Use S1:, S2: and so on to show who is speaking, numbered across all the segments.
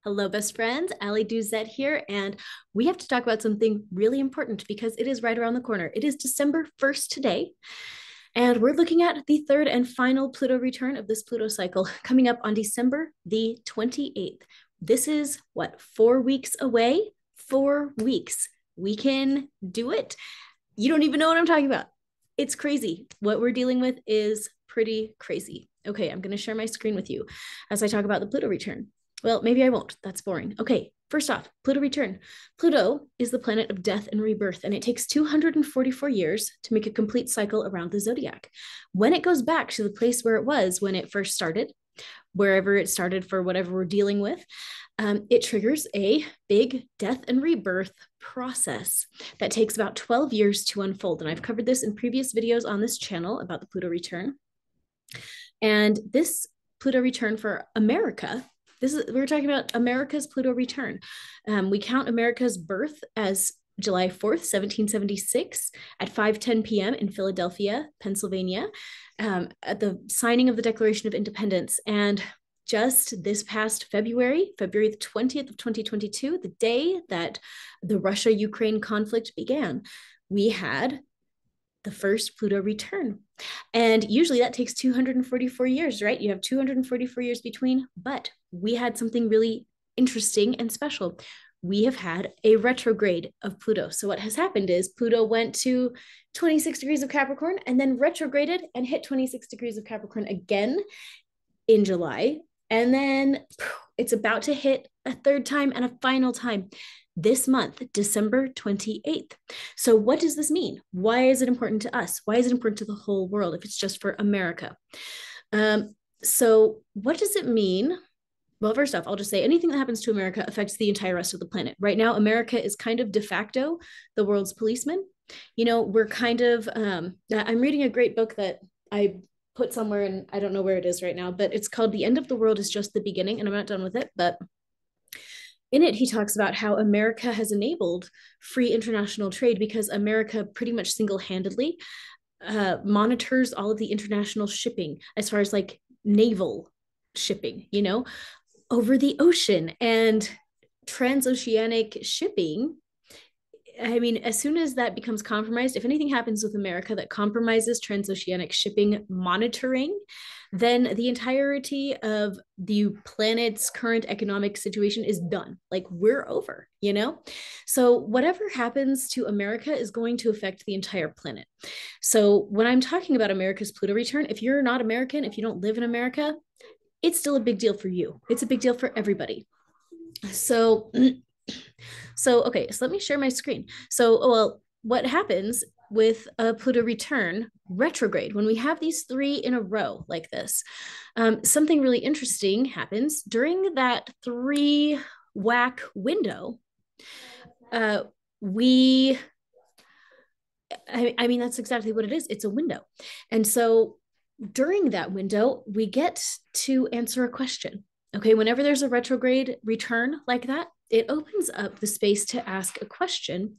S1: Hello, best friends. Ali Duzette here, and we have to talk about something really important because it is right around the corner. It is December 1st today, and we're looking at the third and final Pluto return of this Pluto cycle coming up on December the 28th. This is what, 4 weeks away? 4 weeks. We can do it. You don't even know what I'm talking about. It's crazy. What we're dealing with is pretty crazy. Okay, I'm going to share my screen with you as I talk about the Pluto return. Well, maybe I won't. That's boring. Okay, first off, Pluto return. Pluto is the planet of death and rebirth, and it takes 244 years to make a complete cycle around the zodiac. When it goes back to the place where it was when it first started, wherever it started for whatever we're dealing with, it triggers a big death and rebirth process that takes about 12 years to unfold. And I've covered this in previous videos on this channel about the Pluto return. And this Pluto return for America, we're talking about America's Pluto return. We count America's birth as July 4th, 1776 at 5:10 p.m. in Philadelphia, Pennsylvania, at the signing of the Declaration of Independence. And just this past February the 20th of 2022, the day that the Russia-Ukraine conflict began, we had the first Pluto return. And usually that takes 244 years, right? You have 244 years between, but we had something really interesting and special. We have had a retrograde of Pluto. So what has happened is Pluto went to 26 degrees of Capricorn and then retrograded and hit 26 degrees of Capricorn again in July. And then it's about to hit a third time and a final time this month, December 28th. So what does this mean? Why is it important to us? Why is it important to the whole world if it's just for America? So what does it mean? Well, first off, I'll just say anything that happens to America affects the entire rest of the planet. Right now, America is kind of de facto the world's policeman. You know, we're kind of, I'm reading a great book that I put somewhere and I don't know where it is right now, but it's called The End of the World is Just the Beginning, and I'm not done with it, but in it, he talks about how America has enabled free international trade because America pretty much single-handedly monitors all of the international shipping as far as like naval shipping, you know, over the ocean and transoceanic shipping. I mean, as soon as that becomes compromised, if anything happens with America that compromises transoceanic shipping monitoring, then the entirety of the planet's current economic situation is done. Like we're over, you know? So whatever happens to America is going to affect the entire planet. So when I'm talking about America's Pluto return, if you're not American, if you don't live in America, it's still a big deal for you. It's a big deal for everybody. So okay, so let me share my screen. So, what happens with a Pluto return retrograde when we have these three in a row like this? Something really interesting happens during that three whack window. We, I mean, that's exactly what it is. It's a window. And so during that window, we get to answer a question. Okay, whenever there's a retrograde return like that, it opens up the space to ask a question.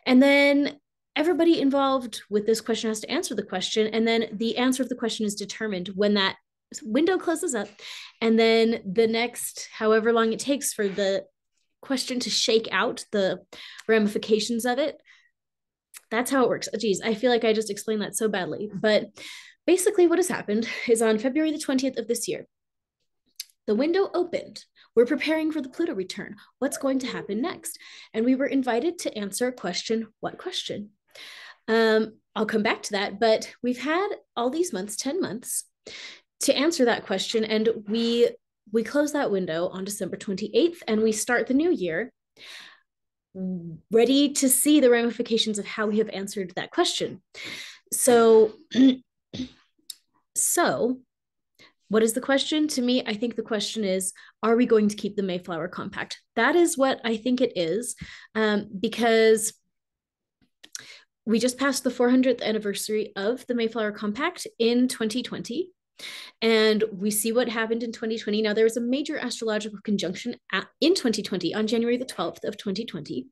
S1: And then everybody involved with this question has to answer the question. And then the answer of the question is determined when that window closes up. And then the next, however long it takes for the question to shake out the ramifications of it, that's how it works. Oh, geez, I feel like I just explained that so badly. But basically, what has happened is on February the 20th of this year, the window opened. We're preparing for the Pluto return. What's going to happen next? And we were invited to answer a question. What question? I'll come back to that, but we've had all these months, 10 months, to answer that question. And we close that window on December 28th and we start the new year ready to see the ramifications of how we have answered that question. So what is the question? To me, I think the question is, are we going to keep the Mayflower Compact? That is what I think it is, because we just passed the 400th anniversary of the Mayflower Compact in 2020. And we see what happened in 2020. Now, there was a major astrological conjunction in 2020 on January the 12th of 2020.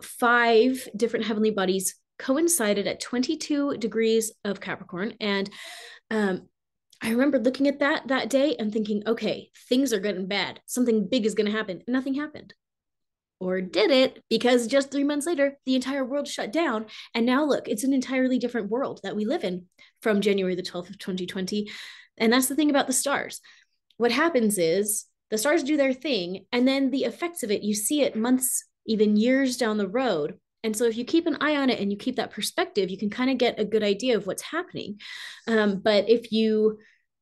S1: 5 different heavenly bodies coincided at 22 degrees of Capricorn. And I remember looking at that day and thinking, okay, things are getting bad. Something big is going to happen. And nothing happened. Or did it? Because just 3 months later, the entire world shut down. And now look, it's an entirely different world that we live in from January the 12th of 2020. And that's the thing about the stars. What happens is the stars do their thing, and then the effects of it, you see it months, even years down the road. And so if you keep an eye on it and you keep that perspective, you can kind of get a good idea of what's happening. But if you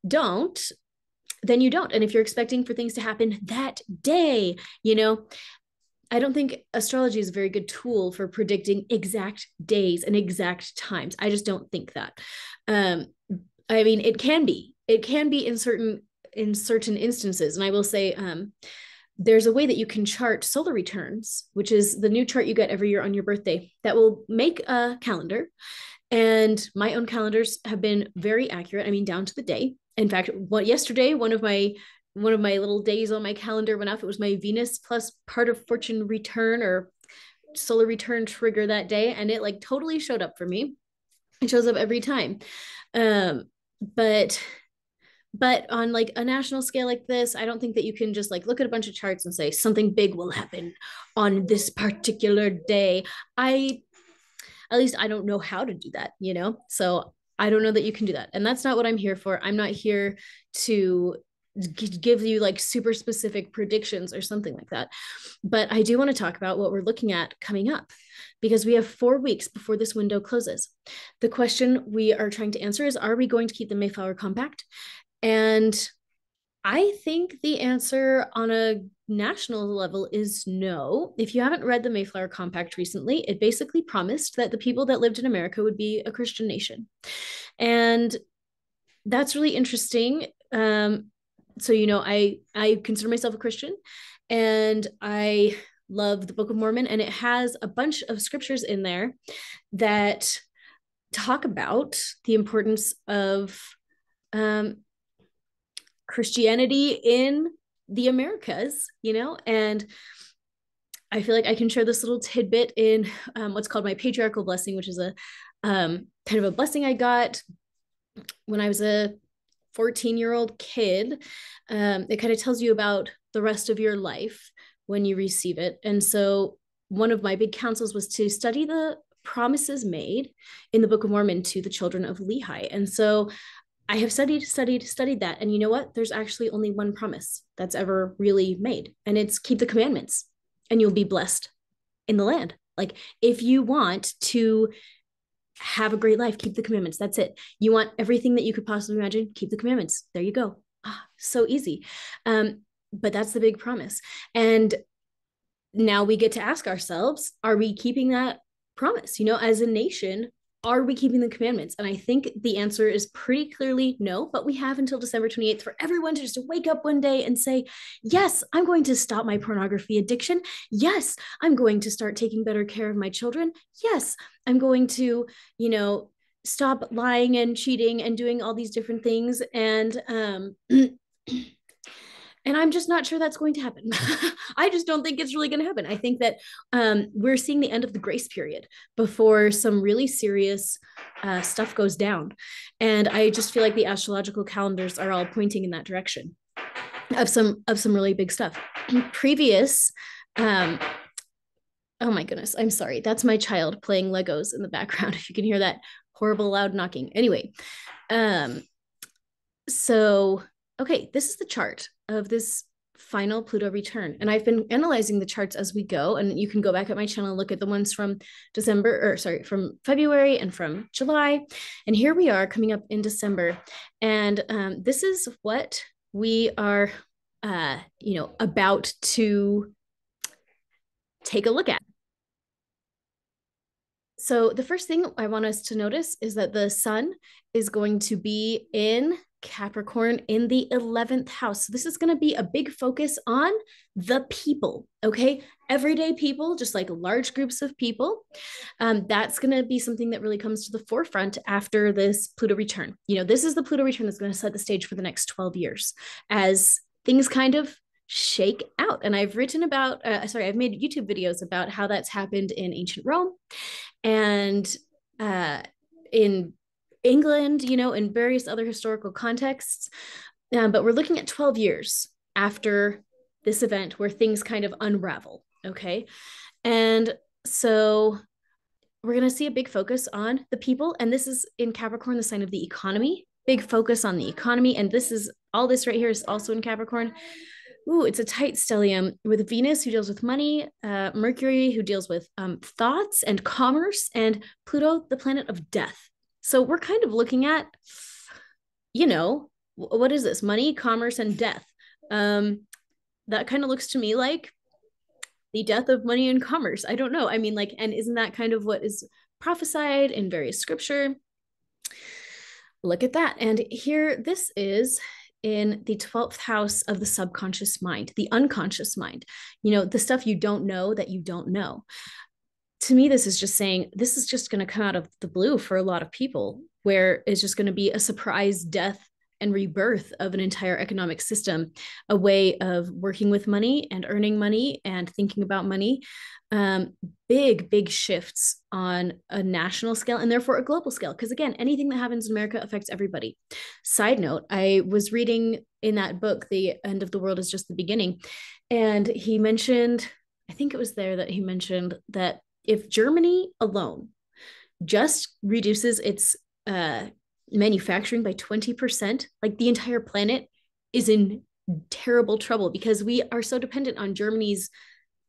S1: don't, then you don't. And if you're expecting for things to happen that day, I don't think astrology is a very good tool for predicting exact days and exact times. I just don't think that. I mean, it can be in certain instances. And I will say, there's a way that you can chart solar returns, which is the new chart you get every year on your birthday, that will make a calendar. And my own calendars have been very accurate. I mean, down to the day. In fact, yesterday, one of my little days on my calendar went off. It was my Venus plus part of fortune return or solar return trigger that day. And it like totally showed up for me. It shows up every time. But on like a national scale like this, I don't think that you can just like look at a bunch of charts and say something big will happen on this particular day. At least I don't know how to do that, So I don't know that you can do that. And that's not what I'm here for. I'm not here to give you like super specific predictions or something like that. But I do want to talk about what we're looking at coming up, because we have 4 weeks before this window closes. The question we are trying to answer is, are we going to keep the Mayflower Compact? And I think the answer on a national level is no. If you haven't read the Mayflower Compact recently, it basically promised that the people that lived in America would be a Christian nation. And that's really interesting. So, I consider myself a Christian, and I love the Book of Mormon, and it has a bunch of scriptures in there that talk about the importance of Christianity in the Americas, and I feel like I can share this little tidbit in what's called my patriarchal blessing, which is a kind of a blessing I got when I was a 14-year-old kid. It kind of tells you about the rest of your life when you receive it. And so one of my big counsels was to study the promises made in the Book of Mormon to the children of Lehi. And so I have studied that. And you know what? There's actually only one promise that's ever really made, and it's keep the commandments and you'll be blessed in the land. Like, if you want to have a great life, keep the commandments. That's it. You want everything that you could possibly imagine, keep the commandments. There you go. So easy. But that's the big promise. And now we get to ask ourselves, are we keeping that promise? As a nation, are we keeping the commandments? And I think the answer is pretty clearly no, but we have until December 28th for everyone to just wake up one day and say, yes, I'm going to stop my pornography addiction. Yes, I'm going to start taking better care of my children. Yes, I'm going to, stop lying and cheating and doing all these different things. And and I'm just not sure that's going to happen. I just don't think it's really going to happen. I think that we're seeing the end of the grace period before some really serious stuff goes down. And I just feel like the astrological calendars are all pointing in that direction of some really big stuff. Previous, oh my goodness, I'm sorry. That's my child playing Legos in the background. If you can hear that horrible loud knocking. Anyway, so okay, this is the chart of this final Pluto return. And I've been analyzing the charts as we go, and you can go back at my channel and look at the ones from from February and from July. And here we are coming up in December. And this is what we are, about to take a look at. So the first thing I want us to notice is that the sun is going to be in Capricorn in the 11th house. So this is going to be a big focus on the people, okay? Everyday people, just like large groups of people. That's going to be something that really comes to the forefront after this Pluto return. This is the Pluto return that's going to set the stage for the next 12 years as things kind of shake out. And I've written about, I've made YouTube videos about how that's happened in ancient Rome and in England, in various other historical contexts. But we're looking at 12 years after this event where things kind of unravel. Okay. And so we're going to see a big focus on the people. And this is in Capricorn, the sign of the economy, big focus on the economy. And this is all this right here is also in Capricorn. Ooh, it's a tight stellium with Venus, who deals with money, Mercury, who deals with thoughts and commerce, and Pluto, the planet of death. So we're kind of looking at, what is this? Money, commerce, and death. That kind of looks to me like the death of money and commerce. I don't know. I mean, and isn't that kind of what is prophesied in various scripture? Look at that. And here, this is in the 12th house of the subconscious mind, the unconscious mind, the stuff you don't know that you don't know. To me, this is just saying this is just going to come out of the blue for a lot of people, where it's just going to be a surprise death and rebirth of an entire economic system, a way of working with money and earning money and thinking about money. Big shifts on a national scale and therefore a global scale. Because again, anything that happens in America affects everybody. Side note, I was reading in that book, The End of the World is Just the Beginning. And he mentioned, I think it was there that he mentioned that if Germany alone just reduces its manufacturing by 20%, like the entire planet is in terrible trouble, because we are so dependent on Germany's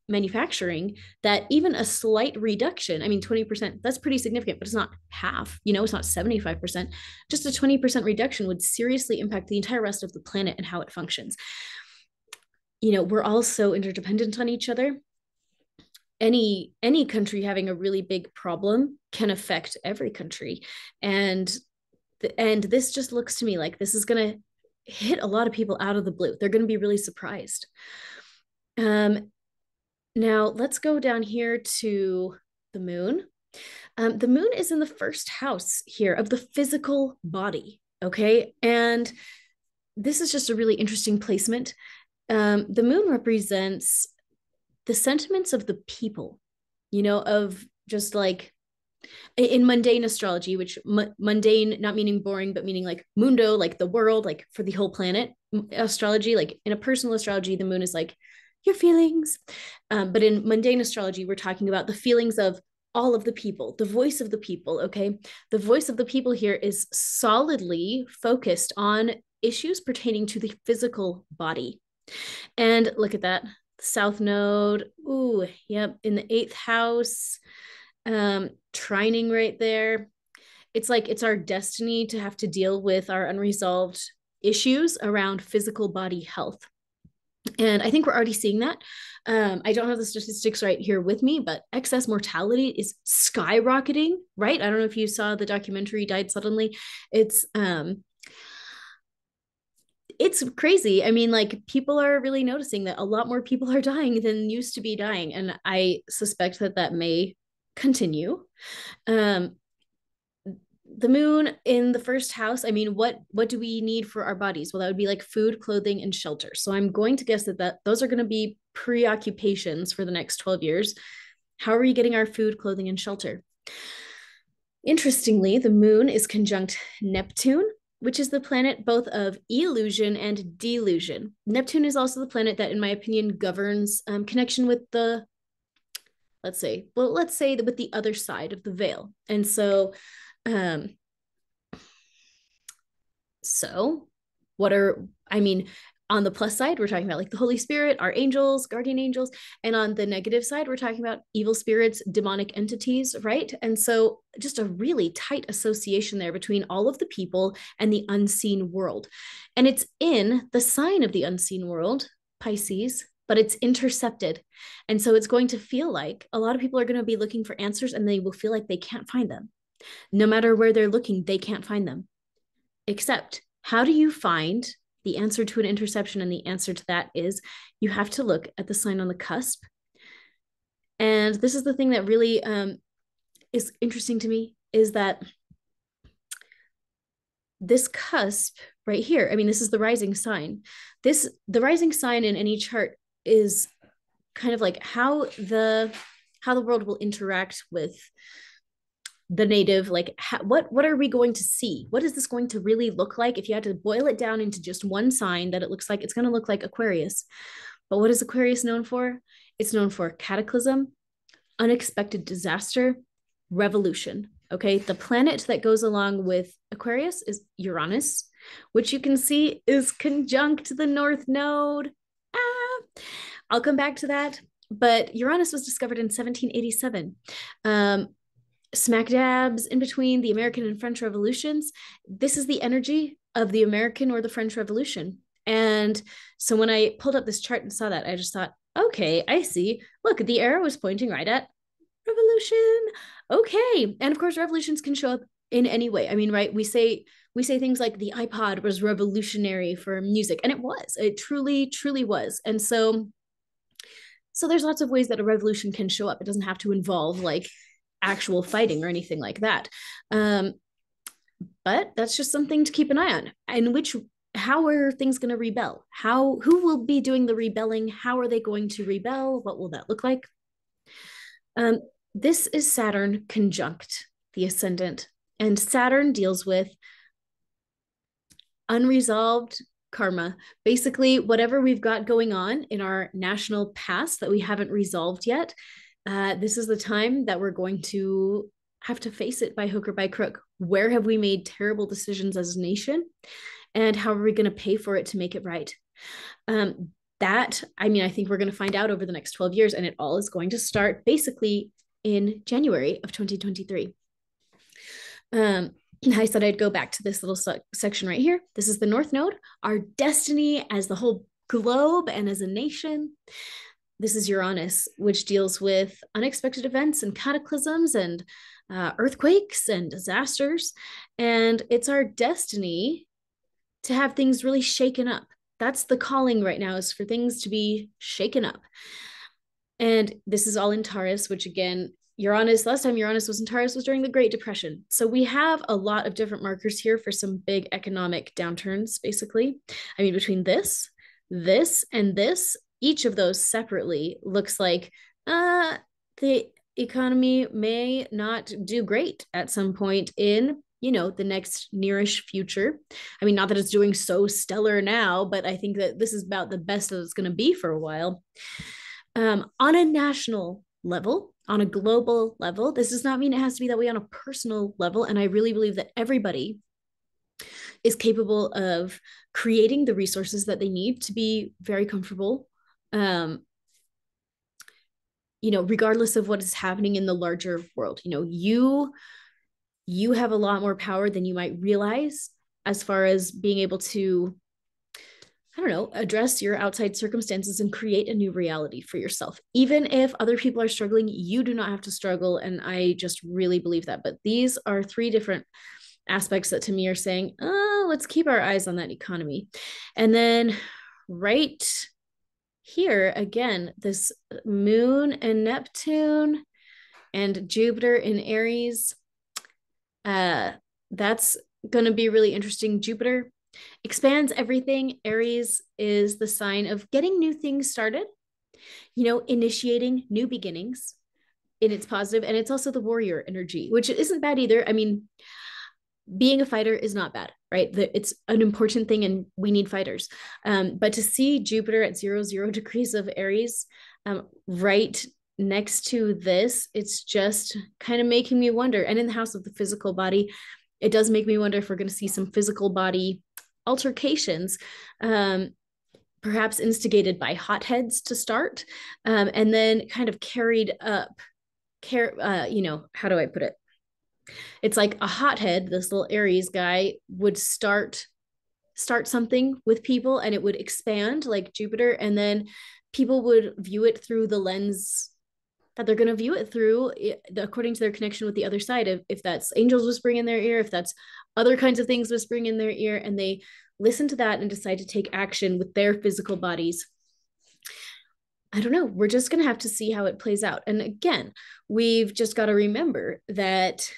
S1: manufacturing that even a slight reduction, I mean, 20%, that's pretty significant, but it's not half, it's not 75%. Just a 20% reduction would seriously impact the entire rest of the planet and how it functions. We're all so interdependent on each other. Any country having a really big problem can affect every country. And this just looks to me like this is going to hit a lot of people out of the blue. They're going to be really surprised. Now let's go down here to the moon. The moon is in the first house here of the physical body. Okay. And this is just a really interesting placement. The moon represents the sentiments of the people, of just like in mundane astrology, which mundane, not meaning boring, but meaning like mundo, like the world, like for the whole planet. Astrology, like in a personal astrology, the moon is like your feelings. But in mundane astrology, we're talking about the feelings of all of the people, the voice of the people. Okay. The voice of the people here is solidly focused on issues pertaining to the physical body. And look at that. South node. Ooh, yep. In the 8th house, trining right there. It's like it's our destiny to have to deal with our unresolved issues around physical body health. And I think we're already seeing that. I don't have the statistics right here with me, but excess mortality is skyrocketing, right? I don't know if you saw the documentary Died Suddenly. It's crazy. I mean, like people are really noticing that a lot more people are dying than used to be dying. And I suspect that may continue. The moon in the first house, I mean, what do we need for our bodies? Well, that would be like food, clothing, and shelter. So I'm going to guess that those are going to be preoccupations for the next 12 years. How are we getting our food, clothing, and shelter? Interestingly, the moon is conjunct Neptune, which is the planet both of illusion and delusion. Neptune is also the planet that, in my opinion, governs connection with the, let's say that with the other side of the veil. And so on the plus side, we're talking about like the Holy Spirit, our angels, guardian angels. And on the negative side, we're talking about evil spirits, demonic entities, right? And so just a really tight association there between all of the people and the unseen world. And it's in the sign of the unseen world, Pisces, but it's intercepted. And so it's going to feel like a lot of people are going to be looking for answers and they will feel like they can't find them. No matter where they're looking, they can't find them. Except, how do you find the answer to an interception? And the answer to that is you have to look at the sign on the cusp. And this is the thing that really is interesting to me, is that this cusp right here, I mean, this is the rising sign. The rising sign in any chart is kind of like how the world will interact with the native, like what are we going to see? What is this going to really look like? If you had to boil it down into just one sign that it looks like, it's going to look like Aquarius. But what is Aquarius known for? It's known for cataclysm, unexpected disaster, revolution. Okay, the planet that goes along with Aquarius is Uranus, which you can see is conjunct the North Node. I'll come back to that. But Uranus was discovered in 1787. Smack dabs in between the American and French revolutions. This is the energy of the American or the French Revolution. And so when I pulled up this chart and saw that, I just thought, okay, I see. Look, the arrow was pointing right at revolution. Okay. And of course, revolutions can show up in any way. I mean, right? We say things like the iPod was revolutionary for music, and it truly, truly was. And so there's lots of ways that a revolution can show up. It doesn't have to involve like actual fighting or anything like that. But that's just something to keep an eye on. And how are things going to rebel? Who will be doing the rebelling? How are they going to rebel? What will that look like? This is Saturn conjunct the ascendant, and Saturn deals with unresolved karma. Basically, whatever we've got going on in our national past that we haven't resolved yet, this is the time that we're going to have to face it by hook or by crook. Where have we made terrible decisions as a nation? And how are we going to pay for it to make it right? I think we're going to find out over the next 12 years, and it all is going to start basically in January of 2023. I said I'd go back to this little section right here. This is the North Node, our destiny as the whole globe and as a nation. This is Uranus, which deals with unexpected events and cataclysms and earthquakes and disasters. And it's our destiny to have things really shaken up. That's the calling right now, is for things to be shaken up. And this is all in Taurus, which again, last time Uranus was in Taurus was during the Great Depression. So we have a lot of different markers here for some big economic downturns, basically. I mean, between this, and this, each of those separately looks like the economy may not do great at some point in the next nearish future. I mean, not that it's doing so stellar now, but I think that this is about the best that it's going to be for a while. On a national level, on a global level, this does not mean it has to be that way on a personal level. And I really believe that everybody is capable of creating the resources that they need to be very comfortable, regardless of what is happening in the larger world. You have a lot more power than you might realize as far as being able to, address your outside circumstances and create a new reality for yourself. Even if other people are struggling, you do not have to struggle. And I just really believe that. But these are three different aspects that to me are saying, let's keep our eyes on that economy. And then right here, again, this Moon and Neptune and Jupiter in Aries, that's going to be really interesting. Jupiter expands everything. Aries is the sign of getting new things started, initiating new beginnings in its positive. And it's also the warrior energy, which isn't bad either. I mean, being a fighter is not bad, right? It's an important thing and we need fighters. But to see Jupiter at 0 degrees of Aries right next to this, it's just kind of making me wonder. And in the house of the physical body, it does make me wonder if we're going to see some physical body altercations, perhaps instigated by hotheads to start, and then kind of carried up, how do I put it? It's like a hothead, this little Aries guy would start something with people and it would expand like Jupiter, and then people would view it through the lens that they're going to view it through according to their connection with the other side. If that's angels whispering in their ear, if that's other kinds of things whispering in their ear, and they listen to that and decide to take action with their physical bodies. I don't know. We're just going to have to see how it plays out. And again, we've just got to remember that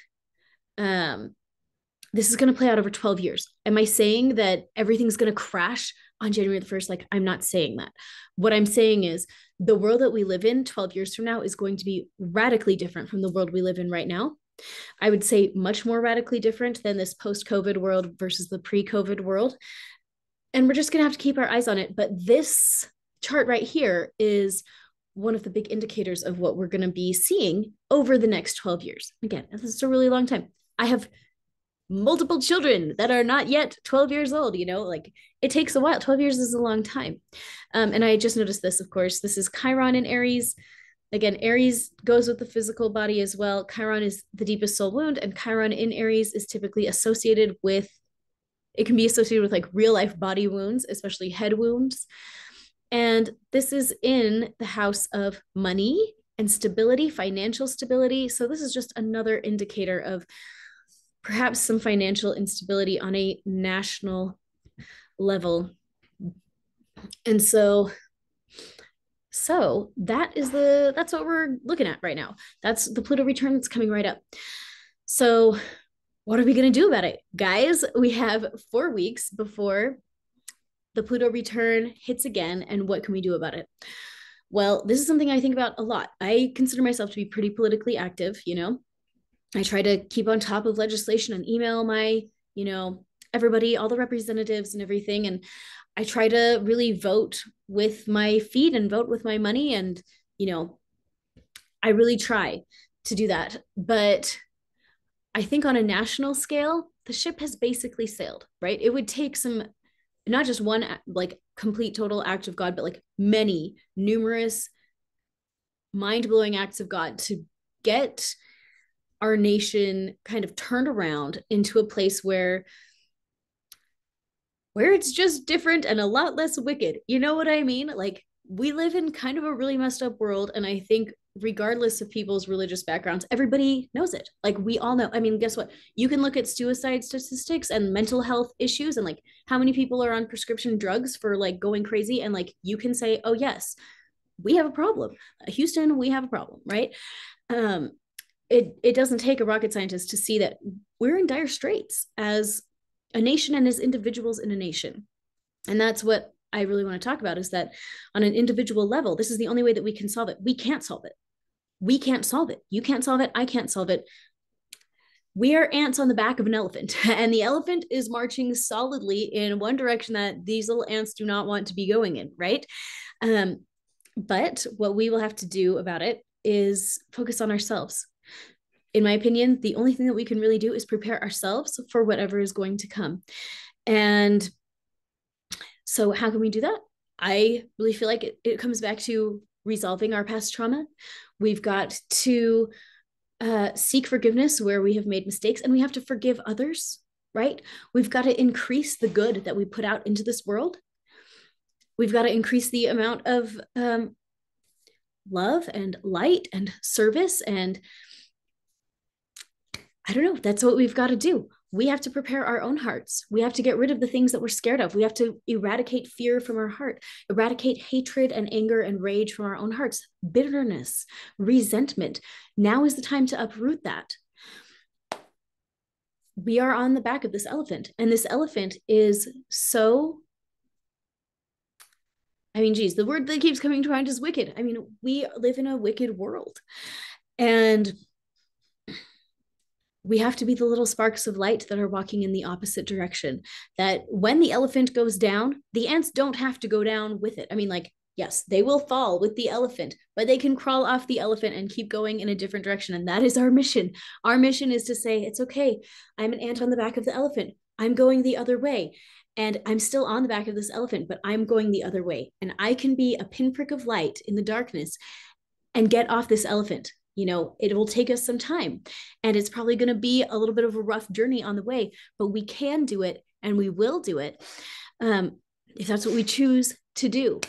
S1: this is going to play out over 12 years. Am I saying that everything's going to crash on January the 1st? Like, I'm not saying that. What I'm saying is the world that we live in 12 years from now is going to be radically different from the world we live in right now. I would say much more radically different than this post-COVID world versus the pre-COVID world. And we're just going to have to keep our eyes on it. But this chart right here is one of the big indicators of what we're going to be seeing over the next 12 years. Again, this is a really long time. I have multiple children that are not yet 12 years old, like it takes a while. 12 years is a long time. And I just noticed this, of course, this is Chiron in Aries. Again, Aries goes with the physical body as well. Chiron is the deepest soul wound, and Chiron in Aries is typically associated with, it can be associated with like real life body wounds, especially head wounds. And this is in the house of money and stability, financial stability. So this is just another indicator of perhaps some financial instability on a national level. And so that's what we're looking at right now. That's the Pluto return that's coming right up. So what are we going to do about it? Guys, we have 4 weeks before the Pluto return hits again. And what can we do about it? Well, this is something I think about a lot. I consider myself to be pretty politically active, I try to keep on top of legislation and email my, everybody, all the representatives and everything. And I try to really vote with my feet and vote with my money. And, I really try to do that. But I think on a national scale, the ship has basically sailed, right? It would take some, not just one like complete total act of God, but like many, numerous mind-blowing acts of God to get our nation kind of turned around into a place where it's just different and a lot less wicked. You know what I mean? Like we live in kind of a really messed up world. And I think regardless of people's religious backgrounds, everybody knows it. Like we all know. I mean, guess what? You can look at suicide statistics and mental health issues and like how many people are on prescription drugs for like going crazy. And like you can say, oh, yes, we have a problem. Houston, we have a problem, right? It doesn't take a rocket scientist to see that we're in dire straits as a nation and as individuals in a nation. And that's what I really want to talk about, is that on an individual level, this is the only way that we can solve it. We can't solve it. We can't solve it. You can't solve it. I can't solve it. We are ants on the back of an elephant, and the elephant is marching solidly in one direction that these little ants do not want to be going in, right? But what we will have to do about it is focus on ourselves. In my opinion, the only thing that we can really do is prepare ourselves for whatever is going to come. And so how can we do that? I really feel like it comes back to resolving our past trauma. We've got to seek forgiveness where we have made mistakes, and we have to forgive others, right? We've got to increase the good that we put out into this world. We've got to increase the amount of love and light and service, and I don't know, that's what we've got to do. We have to prepare our own hearts. We have to get rid of the things that we're scared of. We have to eradicate fear from our heart, eradicate hatred and anger and rage from our own hearts, bitterness, resentment. Now is the time to uproot that. We are on the back of this elephant, and this elephant is so, I mean, geez, the word that keeps coming to mind is wicked. I mean, we live in a wicked world, and we have to be the little sparks of light that are walking in the opposite direction. That when the elephant goes down, the ants don't have to go down with it. I mean, like, yes, they will fall with the elephant, but they can crawl off the elephant and keep going in a different direction. And that is our mission. Our mission is to say, it's okay. I'm an ant on the back of the elephant. I'm going the other way. And I'm still on the back of this elephant, but I'm going the other way. And I can be a pinprick of light in the darkness and get off this elephant. It will take us some time, and it's probably going to be a little bit of a rough journey on the way, but we can do it, and we will do it if that's what we choose to do.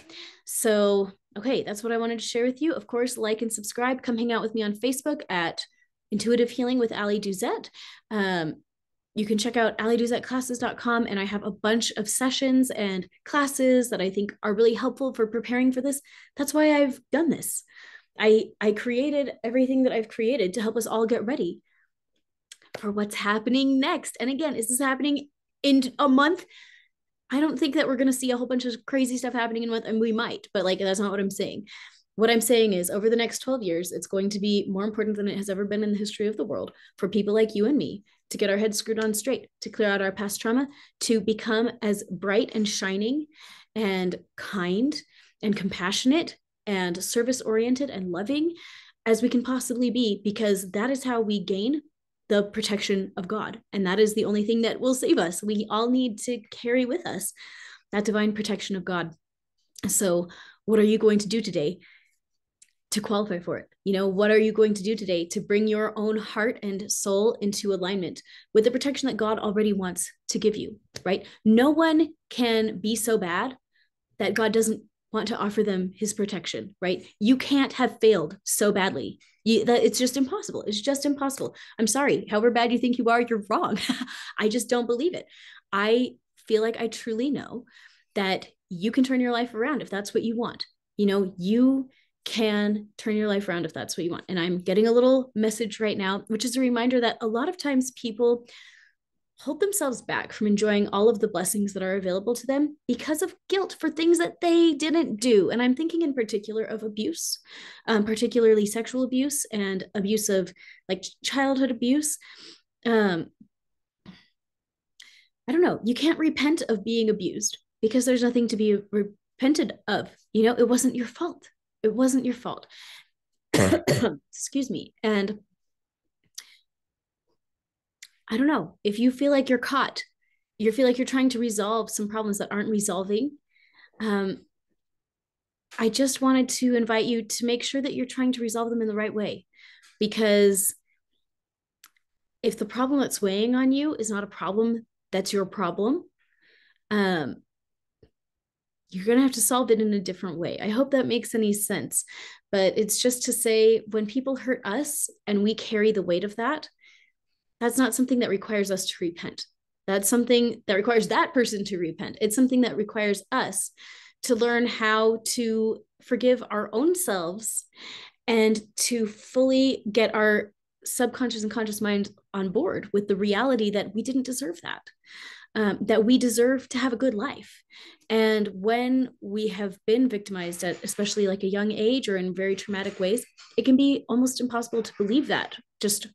S1: So, okay, that's what I wanted to share with you. Of course, like and subscribe. Come hang out with me on Facebook at Intuitive Healing with Ali Duzette. You can check out aliduzetclasses.com, and I have a bunch of sessions and classes that I think are really helpful for preparing for this. That's why I've done this. I created everything that I've created to help us all get ready for what's happening next. And again, is this happening in a month? I don't think that we're going to see a whole bunch of crazy stuff happening in a month, and we might, but like, that's not what I'm saying. What I'm saying is, over the next 12 years, it's going to be more important than it has ever been in the history of the world for people like you and me to get our heads screwed on straight, to clear out our past trauma, to become as bright and shining and kind and compassionate and service oriented and loving as we can possibly be, because that is how we gain the protection of God. And that is the only thing that will save us. We all need to carry with us that divine protection of God. So, what are you going to do today to qualify for it? You know, what are you going to do today to bring your own heart and soul into alignment with the protection that God already wants to give you, right? No one can be so bad that God doesn't want to offer them his protection, right? You can't have failed so badly. It's just impossible. It's just impossible. I'm sorry. However bad you think you are, you're wrong. I just don't believe it. I feel like I truly know that you can turn your life around if that's what you want. You know, you can turn your life around if that's what you want. And I'm getting a little message right now, which is a reminder that a lot of times people hold themselves back from enjoying all of the blessings that are available to them because of guilt for things that they didn't do. And I'm thinking in particular of abuse, particularly sexual abuse and abuse of like childhood abuse. I don't know. You can't repent of being abused because there's nothing to be repented of. You know, it wasn't your fault. It wasn't your fault. Excuse me. And I don't know, if you feel like you're caught, you feel like you're trying to resolve some problems that aren't resolving, I just wanted to invite you to make sure that you're trying to resolve them in the right way. Because if the problem that's weighing on you is not a problem that's your problem, you're going to have to solve it in a different way. I hope that makes any sense. But it's just to say, when people hurt us and we carry the weight of that, that's not something that requires us to repent. That's something that requires that person to repent. It's something that requires us to learn how to forgive our own selves and to fully get our subconscious and conscious mind on board with the reality that we didn't deserve that. That we deserve to have a good life. And when we have been victimized at especially like a young age or in very traumatic ways, it can be almost impossible to believe that just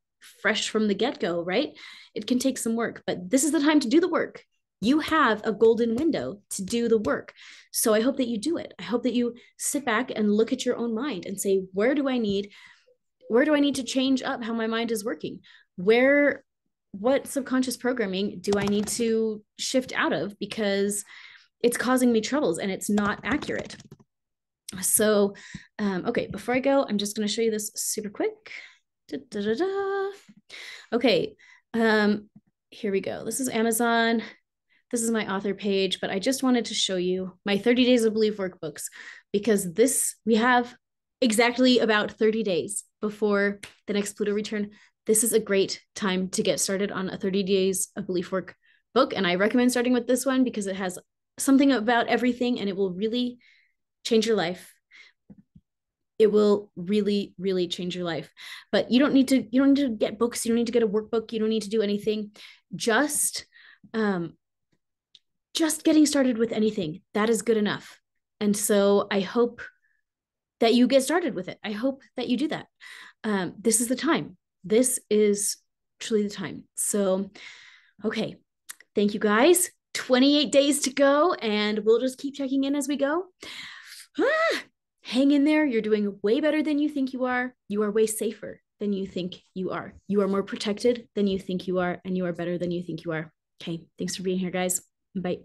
S1: fresh from the get-go, right? It can take some work, but this is the time to do the work. You have a golden window to do the work. So I hope that you do it. I hope that you sit back and look at your own mind and say, where do I need to change up how my mind is working? What subconscious programming do I need to shift out of because it's causing me troubles and it's not accurate? So, okay, before I go, I'm just going to show you this super quick. Okay, here we go. This is Amazon. This is my author page, but I just wanted to show you my 30 Days of Belief workbooks because we have exactly about 30 days before the next Pluto return. This is a great time to get started on a 30 Days of Belief work book. And I recommend starting with this one because it has something about everything and it will really change your life. It will really, really change your life. But you don't need to get books. You don't need to get a workbook. You don't need to do anything. Just getting started with anything, that is good enough. And so I hope that you get started with it. I hope that you do that. This is the time. This is truly the time. So, okay. Thank you guys. 28 days to go, and we'll just keep checking in as we go. Hang in there. You're doing way better than you think you are. You are way safer than you think you are. You are more protected than you think you are, and you are better than you think you are. Okay. Thanks for being here, guys. Bye.